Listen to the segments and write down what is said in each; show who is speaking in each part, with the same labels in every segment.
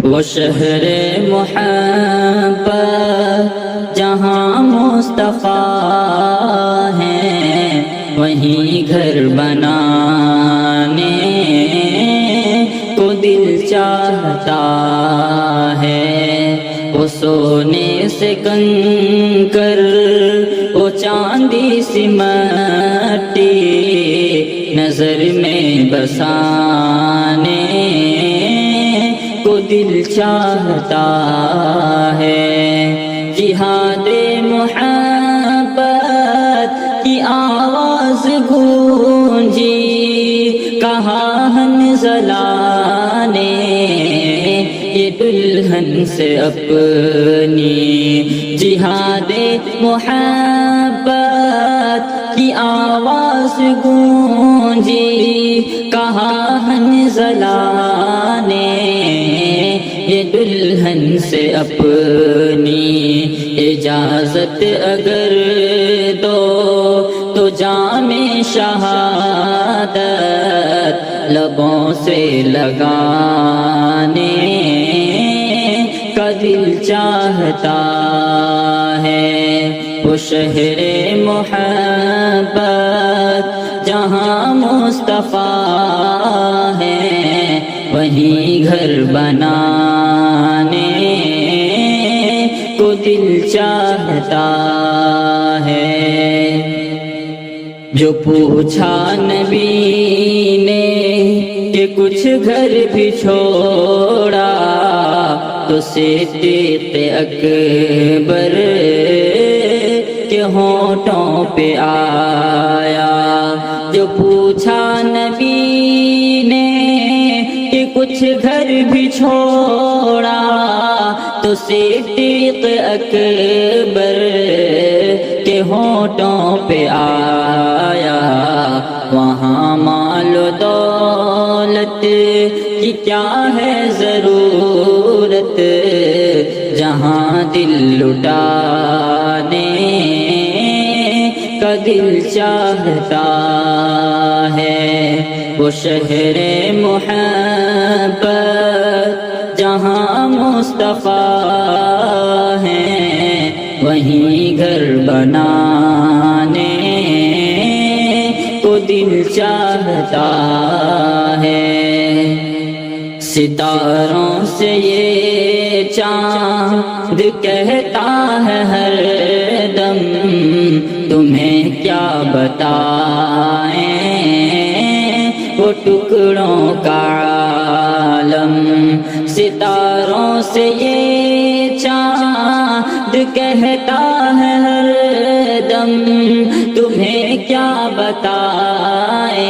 Speaker 1: وہ شہر محبت جہاں مصطفیٰ ہیں، وہیں گھر بنانے کو دل چاہتا ہے۔ وہ سونے سے کنکر، وہ چاندی سی مٹی، نظر میں بسانے کو دل چاہتا ہے۔ جہاد محبت کی آواز گونجی، کہا حنظلہ نے یہ دلہن سے اپنی۔ جہاد محبت کی آواز گونجی، کہا حنظلہ نے یہ دلہن سے اپنی۔ اجازت اگر دو تو جام شہادت لبوں سے لگانے کا دل چاہتا ہے۔ وہ شہر محبت جہاں مصطفیٰ ہیں، وہیں گھر بنانے کو دل چاہتا ہے۔ جو پوچھا نبی نے کہ کچھ گھر بھی چھوڑا، تو صدیق اکبر کے ہونٹوں پہ آیا۔ جو پوچھا نبی نے کہ کچھ گھر بھی چھوڑا، تو صدیق اکبر کے ہونٹوں پہ آیا۔ وہاں مال و دولت کی کیا ہے ضرورت، جہاں دل لٹانے کا دل چاہتا ہے۔ وہ شہر محبت جہاں مصطفیٰ ہیں، وہیں گھر بنانے کو دل چاہتا ہے۔ ستاروں سے یہ چاند کہتا ہے ہر دم، تمہیں کیا بتائیں وہ ٹکڑوں کا عالم۔ ستاروں سے یہ چاند کہتا ہے ہر دم، تمہیں کیا بتائیں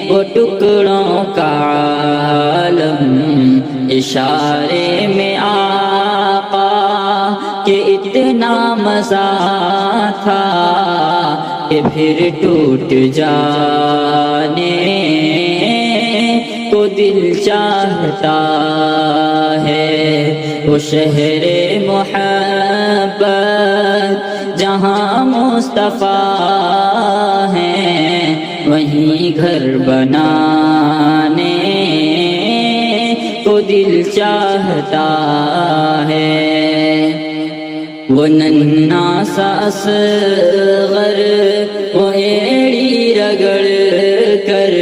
Speaker 1: وہ ٹکڑوں کا عالم۔ اشارے میں آقا کہ اتنا مزہ تھا کہ پھر ٹوٹ جانے کو دل چاہتا ہے۔ وہ شہر محبت جہاں مصطفیٰ ہیں، وہیں گھر بنانے کو دل چاہتا ہے۔ وہ ننھا سا اصغر وہ ایڑی رگڑ کر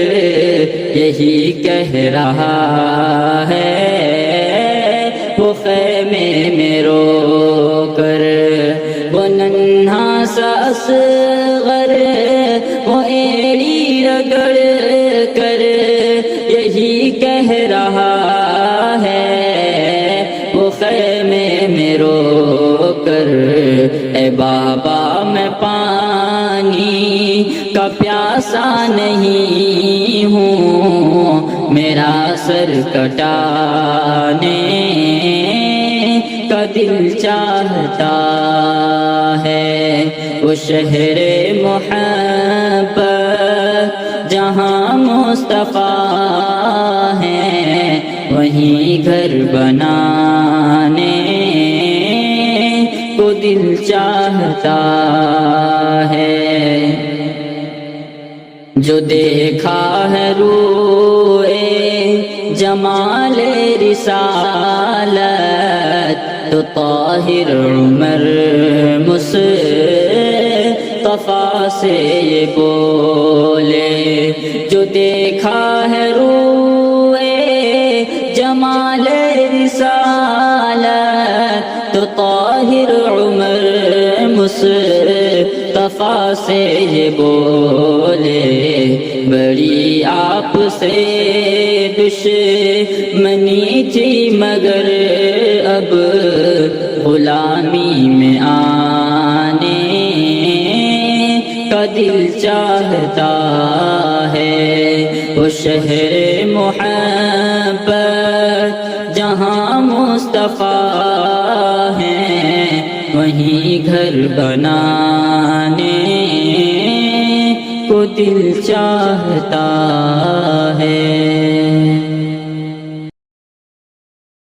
Speaker 1: یہی کہہ رہا ہے، وہ خیمے میں رو کر۔ وہ ننھا سا اصغر وہ ایڑی رگڑ کر یہی کہہ رہا ہے، وہ خیمے میں رو کر۔ اے بابا میں پانی کا پیاسا نہیں ہوں، میرا سر کٹانے کا دل چاہتا ہے۔ وہ شہر محبت جہاں مصطفیٰ ہیں، وہیں گھر بنانے کو دل چاہتا ہے۔ جو دیکھا ہے روئے جمال رسالت تو طاہر عمر مصطفیٰ سے یہ بولے، جو دیکھا ہے روئے جمال رسالت تو طاہر عمر مصطفیٰ سے یہ بولے، بڑی آپ سے دشمنی تھی مگر اب غلامی میں آنے کا دل چاہتا ہے، وہ شہر محبت جہاں مصطفیٰ ہیں، وہیں گھر بنانے کو دل چاہتا ہے۔